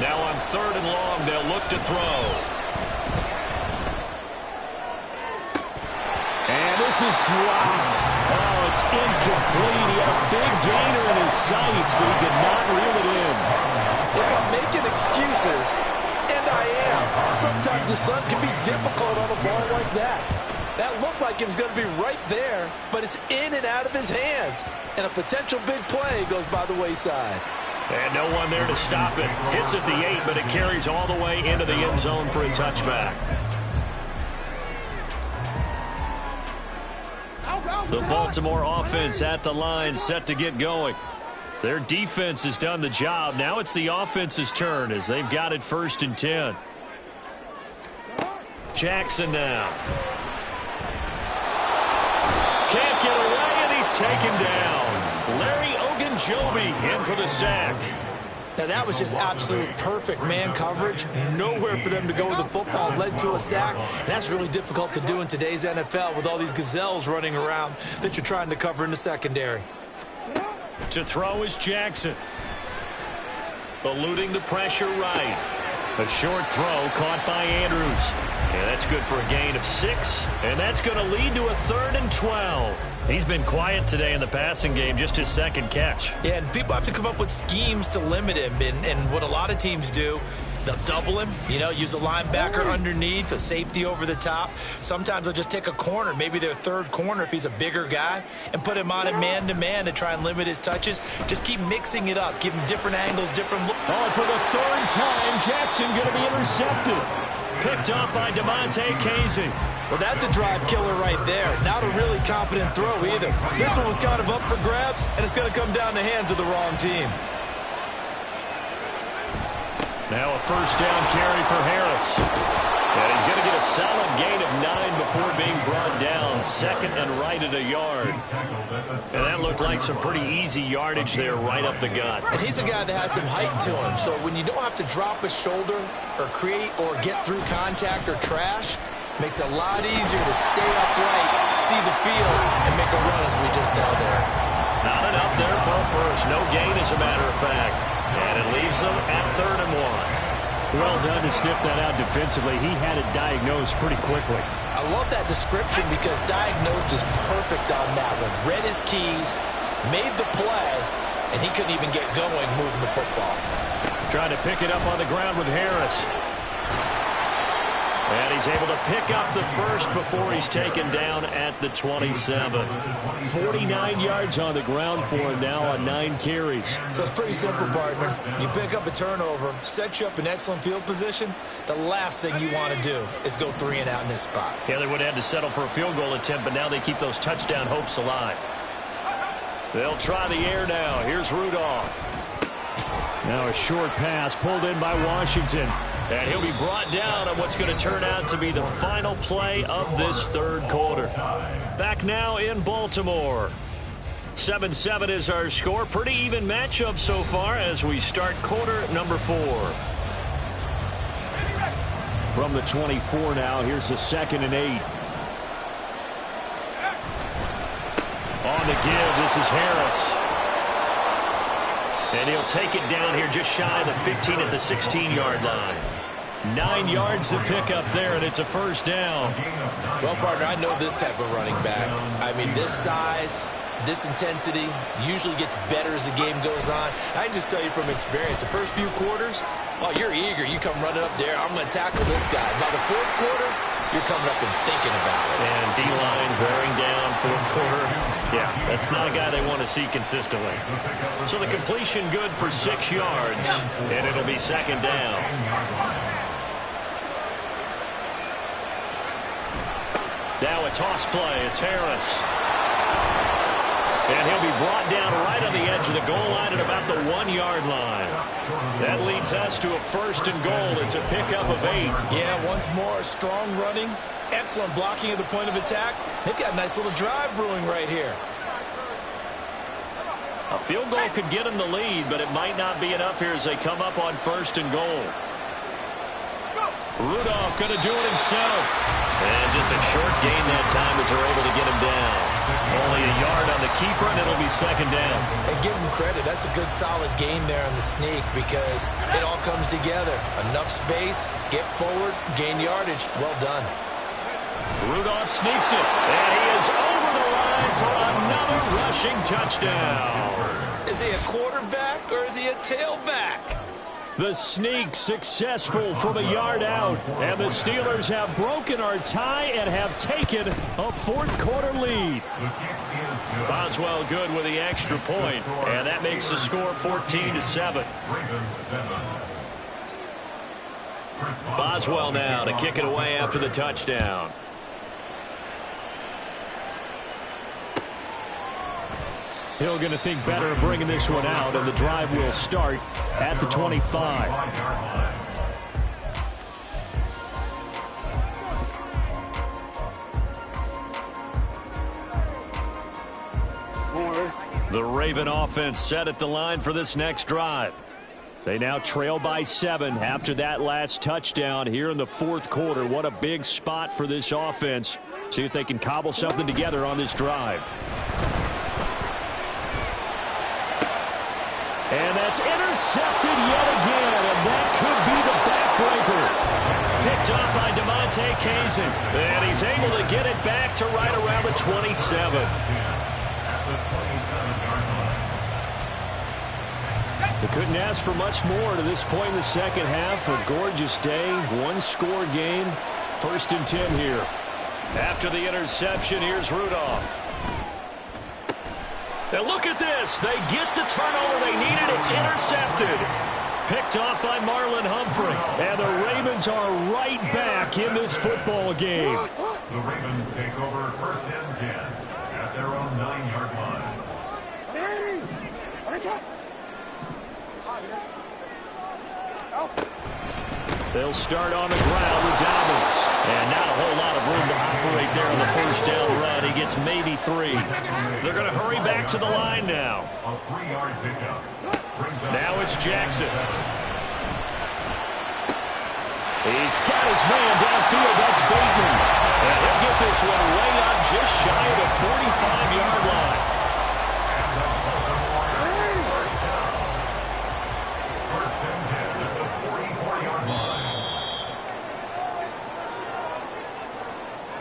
Now on 3rd and long, they'll look to throw. And this is dropped. Oh, it's incomplete. He had a big gainer in his sights, but he could not reel it in. If I'm making excuses, and I am, sometimes the sun can be difficult on a ball like that. That looked like it was going to be right there, but it's in and out of his hands. And a potential big play goes by the wayside. And no one there to stop it. Hits at the 8, but it carries all the way into the end zone for a touchback. The Baltimore offense at the line, set to get going. Their defense has done the job. Now it's the offense's turn as they've got it 1st and 10. Jackson now. Can't get away, and he's taken down. Larry Ogunjobi in for the sack. Now that was just absolute perfect man coverage. Nowhere for them to go with the football. Led to a sack. And that's really difficult to do in today's NFL with all these gazelles running around that you're trying to cover in the secondary. To throw is Jackson. Eluding the pressure right. A short throw caught by Andrews. And that's good for a gain of 6. And that's going to lead to a 3rd and 12. He's been quiet today in the passing game, just his 2nd catch. Yeah, and people have to come up with schemes to limit him. And what a lot of teams do, they'll double him, use a linebacker underneath, a safety over the top. Sometimes they'll just take a corner, maybe their 3rd corner if he's a bigger guy, and put him on a man-to-man to try and limit his touches. Just keep mixing it up, give him different angles, different looks. Oh, for the 3rd time, Jackson going to be intercepted. Picked up by DeMonte Casey. Well, that's a drive killer right there. Not a really confident throw either. This one was kind of up for grabs, and it's going to come down the hands of the wrong team. Now a 1st down carry for Harris. And he's going to get a solid gain of 9 before being brought down. 2nd and right at a yard. And that looked like some pretty easy yardage there right up the gut. And he's a guy that has some height to him. So when you don't have to drop a shoulder or create or get through contact or trash, makes it a lot easier to stay upright, see the field, and make a run as we just saw there. Not enough there for a 1st. No gain, as a matter of fact. And it leaves them at 3rd and 1. Well done to sniff that out defensively. He had it diagnosed pretty quickly. I love that description because diagnosed is perfect on that one. Read his keys, made the play, and he couldn't even get going moving the football. Trying to pick it up on the ground with Harris. And he's able to pick up the first before he's taken down at the 27. 49 yards on the ground for him now on 9 carries. So it's pretty simple, partner. You pick up a turnover, set you up in excellent field position. The last thing you want to do is go 3 and out in this spot. Yeah, they would have had to settle for a field goal attempt, but now they keep those touchdown hopes alive. They'll try the air now. Here's Rudolph. Now a short pass pulled in by Washington. And he'll be brought down on what's going to turn out to be the final play of this third quarter. Back now in Baltimore. 7-7 is our score. Pretty even matchup so far as we start quarter number 4. From the 24 now, here's the 2nd and 8. On the give, this is Harris. And he'll take it down here just shy of the 15 at the 16-yard line. 9 yards to pick up there, and it's a first down. Well, partner, I know this type of running back. I mean, this size, this intensity usually gets better as the game goes on. I can just tell you from experience, the first few quarters, oh, you're eager. You come running up there, I'm going to tackle this guy. By the fourth quarter, you're coming up and thinking about it. And D-line bearing down fourth quarter. Yeah, that's not a guy they want to see consistently. So the completion good for 6 yards, and it'll be 2nd down. Now a toss play. It's Harris. And he'll be brought down right on the edge of the goal line at about the 1-yard line. That leads us to a 1st and goal. It's a pickup of 8. Yeah, once more, strong running, excellent blocking at the point of attack. They've got a nice little drive brewing right here. A field goal could get them the lead, but it might not be enough here as they come up on 1st and goal. Rudolph going to do it himself. And just a short gain that time as they're able to get him down. Only a yard on the keeper, and it'll be 2nd down. And give him credit. That's a good, solid gain there on the sneak because it all comes together. Enough space, get forward, gain yardage. Well done. Rudolph sneaks it, and he is over the line for another rushing touchdown. Is he a quarterback or is he a tailback? The sneak successful from a yard out. And the Steelers have broken our tie and have taken a fourth quarter lead. Boswell good with the extra point, and that makes the score 14-7. Boswell now to kick it away after the touchdown. Hill going to think better of bringing this one out, and the drive will start at the 25. The Raven offense set at the line for this next drive. They now trail by 7 after that last touchdown here in the fourth quarter. What a big spot for this offense. See if they can cobble something together on this drive. And that's intercepted yet again, and that could be the backbreaker. Picked up by DeMonte Kazin, and he's able to get it back to right around the 27. They couldn't ask for much more to this point in the second half. A gorgeous day, one-score game, 1st and 10 here. After the interception, here's Rudolph. And look at this. They get the turnover they needed. It's intercepted. Picked off by Marlon Humphrey. And the Ravens are right back in this football game. The Ravens take over 1st and 10 at their own 9-yard line. They'll start on the ground with Dobbins. And not a whole lot of room to operate there on the first down run. He gets maybe 3. They're going to hurry back to the line now. A 3-yard pickup. Now it's Jackson. He's got his man downfield. That's Bateman. And he'll get this one way up just shy of the 45-yard line.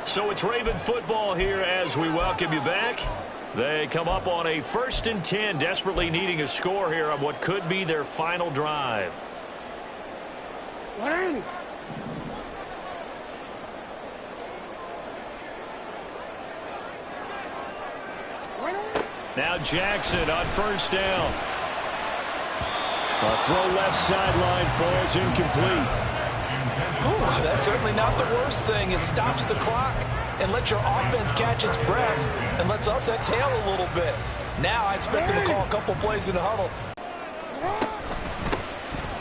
So it's Raven football here as we welcome you back. They come up on a 1st and 10, desperately needing a score here on what could be their final drive. Now Jackson on first down. A throw left sideline falls incomplete. Ooh, that's certainly not the worst thing. It stops the clock and lets your offense catch its breath and lets us exhale a little bit. Now I expect them to call a couple plays in the huddle.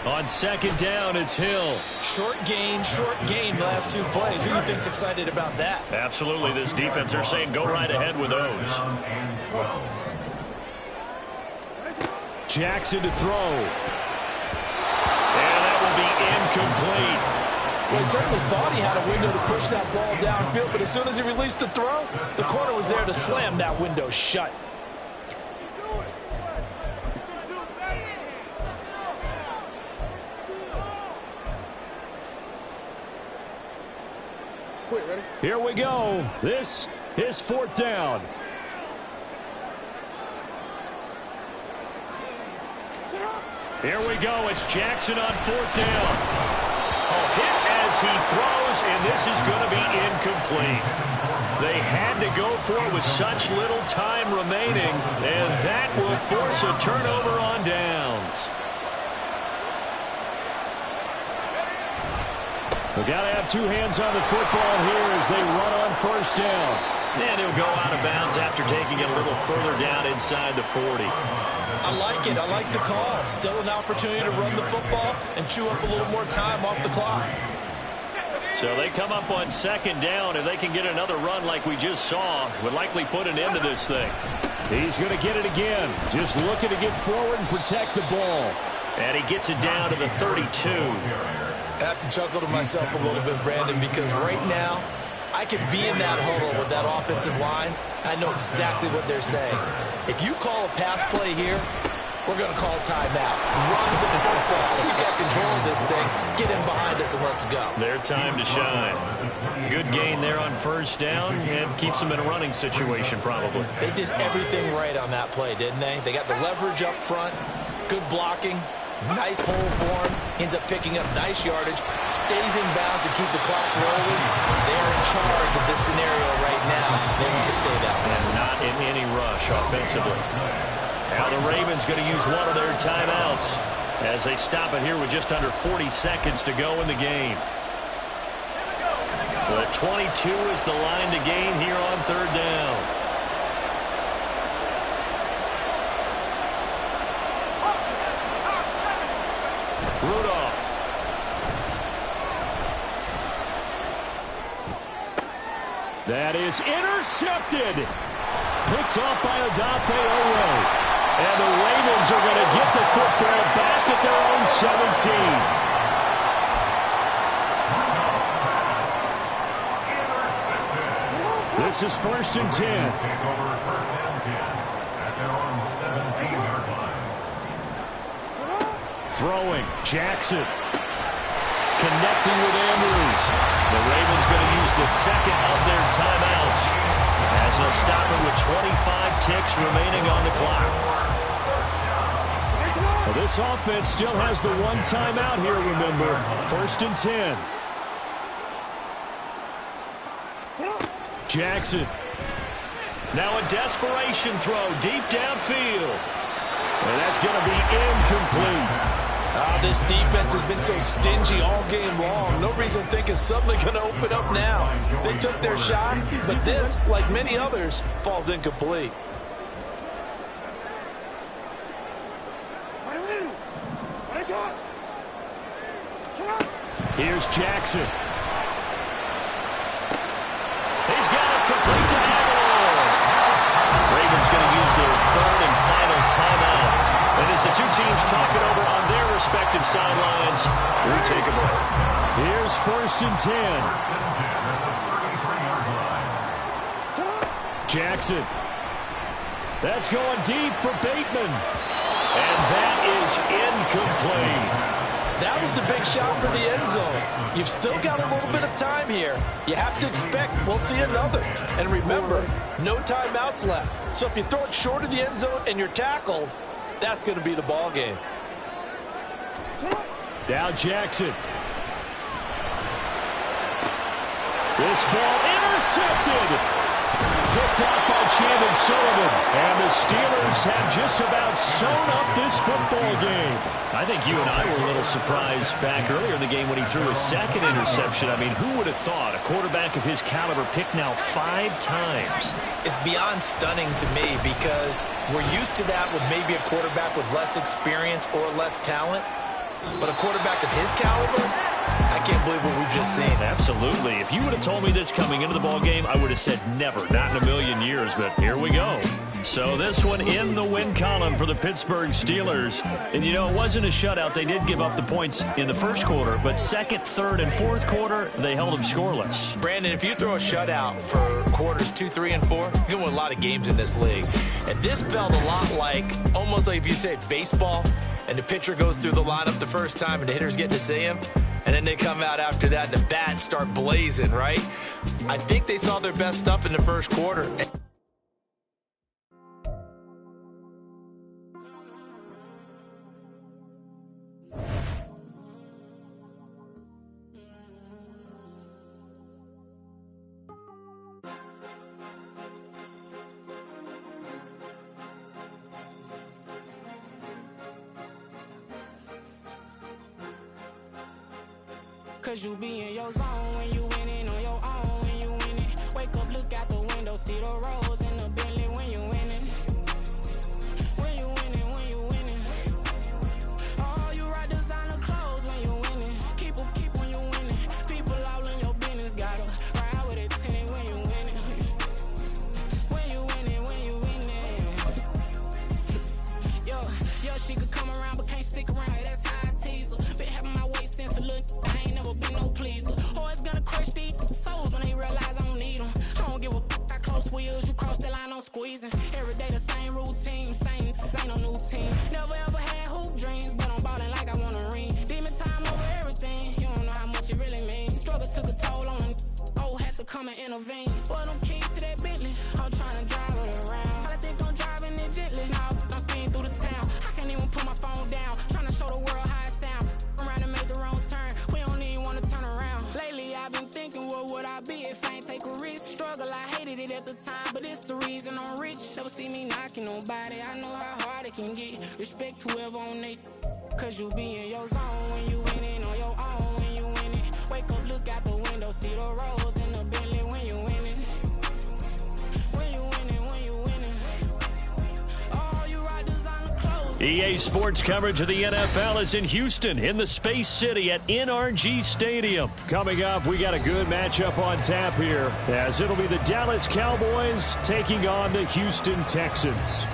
On second down, it's Hill. Short gain last 2 plays. Who do you think's excited about that? Absolutely, this defense, they're saying go right ahead with those. Jackson to throw. And that will be incomplete. Well, he certainly thought he had a window to push that ball downfield, but as soon as he released the throw, the corner was there to slam that window shut. Here we go. This is fourth down. Here we go. It's Jackson on fourth down. Oh, hit as he throws, and this is going to be incomplete. They had to go for it with such little time remaining, and that will force a turnover on downs. We've got to have 2 hands on the football here as they run on first down. And he'll go out of bounds after taking it a little further down inside the 40. I like it. I like the call. Still an opportunity to run the football and chew up a little more time off the clock. So they come up on second down. If they can get another run like we just saw, would likely put an end to this thing. He's going to get it again. Just looking to get forward and protect the ball. And he gets it down to the 32. I have to chuckle to myself a little bit, Brandon, because right now I could be in that huddle with that offensive line. I know exactly what they're saying. If you call a pass play here, we're going to call timeout. Run the football. We got control of this thing. Get in behind us and let's go. Their time to shine. Good gain there on first down and keeps them in a running situation probably. They did everything right on that play, didn't they? They got the leverage up front, good blocking, nice hole for him. Ends up picking up nice yardage, stays in bounds and keep the clock rolling. They're in charge of this scenario right now. They want to stay that way. And not in any rush offensively. Now the Ravens going to use one of their timeouts as they stop it here with just under 40 seconds to go in the game. The 22 is the line to gain here on third down. Rudolph. That is intercepted. Picked off by Odafe Oweh. And the Ravens are going to get the football back at their own 17. This is first and 10. Throwing. Jackson. Connecting with Andrews. The Ravens going to use the second of their timeouts as they'll stop it with 25 ticks remaining on the clock. Well, this offense still has the one timeout here, remember. First and 10. Jackson. Now a desperation throw deep downfield. And that's going to be incomplete. This defense has been so stingy all game long. No reason to think it's suddenly going to open up now. They took their shot, but this, like many others, falls incomplete. Here's Jackson. He's got it complete to Aguilar. Ravens going to use their third and final timeout. And as the two teams talk it over on their respective sidelines, we take a break. Here's first and 10. Jackson. That's going deep for Bateman. And that is incomplete. That was the big shot for the end zone. You've still got a little bit of time here. You have to expect we'll see another. And remember, no timeouts left. So if you throw it short of the end zone and you're tackled, that's going to be the ball game. Now Jackson. This ball intercepted. Picked out by Chandon Sullivan. And Bucks have just about sewn up this football game. I think you and I were a little surprised back earlier in the game when he threw his second interception. I mean, who would have thought a quarterback of his caliber picked now 5 times? It's beyond stunning to me because we're used to that with maybe a quarterback with less experience or less talent. But a quarterback of his caliber, I can't believe what we've just seen. Absolutely. If you would have told me this coming into the ball game, I would have said never, not in a million years. But here we go. So this one in the win column for the Pittsburgh Steelers. And, you know, it wasn't a shutout. They did give up the points in the first quarter. But second, third, and fourth quarter, they held them scoreless. Brandon, if you throw a shutout for quarters 2, 3, and 4, you're going to win a lot of games in this league. And this felt a lot like, almost like if you said baseball, and the pitcher goes through the lineup the first time and the hitters get to see him, and then they come out after that and the bats start blazing, right? I think they saw their best stuff in the first quarter. Cause you be in your zone when you winning on your own when you winning. Wake up, look out the window, see the roads in the Bentley when you winning. When you winning, when you winning. Oh, you ride designer clothes when you winning. Keep when you winning. People all in your business, gotta ride with it tinted when you winning. When you winning, when you winning. Yo, she could come around but can't stick around. That's how I tease her. Been having my weight since a little. I ain't never been no pleaser. Always gonna crush these souls when they realize I don't need them. I don't give a f*** how close wheels. You cross the line, I'm squeezing. Every day the same routine, same, ain't no new team. Never ever had hoop dreams, but I'm ballin' like I want a ring. Demon time over everything. You don't know how much it really means. Struggle took a toll on them. Oh, had to come and intervene. Well, them keys to that Bentley, I'm tryna drive it around. I think I'm driving it gently. Now I'm speeding through the town. I can't even put my phone down. Tryna show the world how it sound. Around and make the wrong turn. We don't even wanna turn around. Lately I've been thinking, what would I be if I ain't take a risk? Struggle, I hated it at the time, but it's the reason I'm rich. Never see me knocking nobody. I know how hard it can get. Respect whoever on they. Cause you be in your zone when you winning on your own when you winning. Wake up, look out the window, see the roads in the Bentley when you winning. When you winning, when you winning. Oh, you ride designer clothes. EA Sports coverage of the NFL is in Houston in the Space City at NRG Stadium. Coming up, we got a good matchup on tap here, as it'll be the Dallas Cowboys taking on the Houston Texans.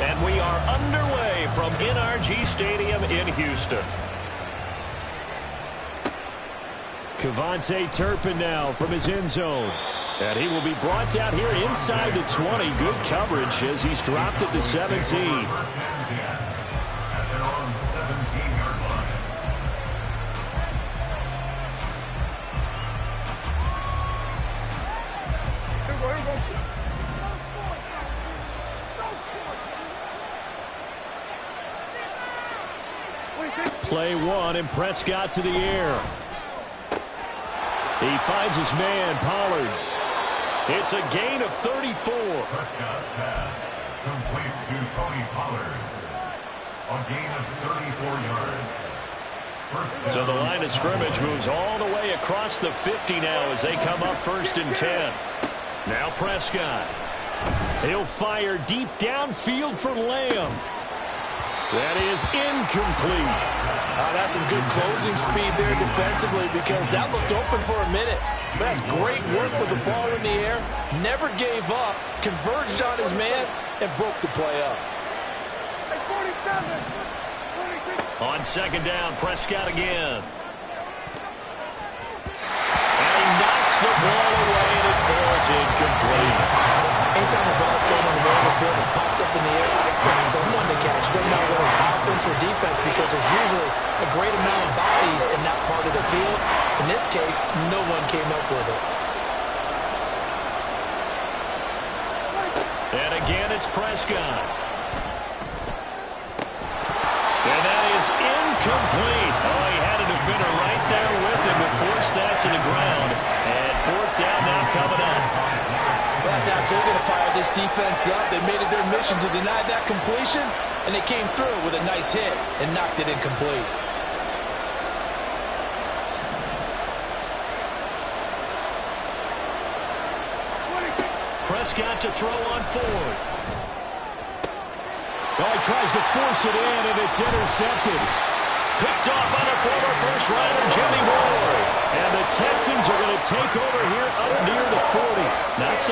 And we are underway from NRG Stadium in Houston. Kevontae Turpin now from his end zone. And he will be brought down here inside the 20. Good coverage as he's dropped at the 17. First and 10 at their own 17-yard line. Play one, and Prescott to the air. He finds his man, Pollard. It's a gain of 34. Prescott's pass complete to Tony Pollard. A gain of 34 yards. First So the down. line of scrimmage moves all the way across the 50 now as they come up 1st and 10. Now Prescott. He'll fire deep downfield for Lamb. That is incomplete. That's some good closing speed there defensively because that looked open for a minute. But that's great work with the ball in the air. Never gave up, converged on his man, and broke the play up. On 2nd down, Prescott again. And he knocks the ball away, and it falls incomplete. Anytime the ball's thrown on the middle of the field, it's popped up in the air, I expect someone to catch. Doesn't matter whether it's offense or defense because there's usually a great amount of bodies in that part of the field. In this case, no one came up with it. And again, it's Prescott. And that is incomplete. Oh, he had a defender right there this defense up. They made it their mission to deny that completion, and they came through with a nice hit and knocked it incomplete. Prescott to throw on fourth. Well, he tries to force it in, and it's intercepted. Picked off by the former first-rounder Jimmy Ward. And the Texans are going to take over here up near the 40. Not so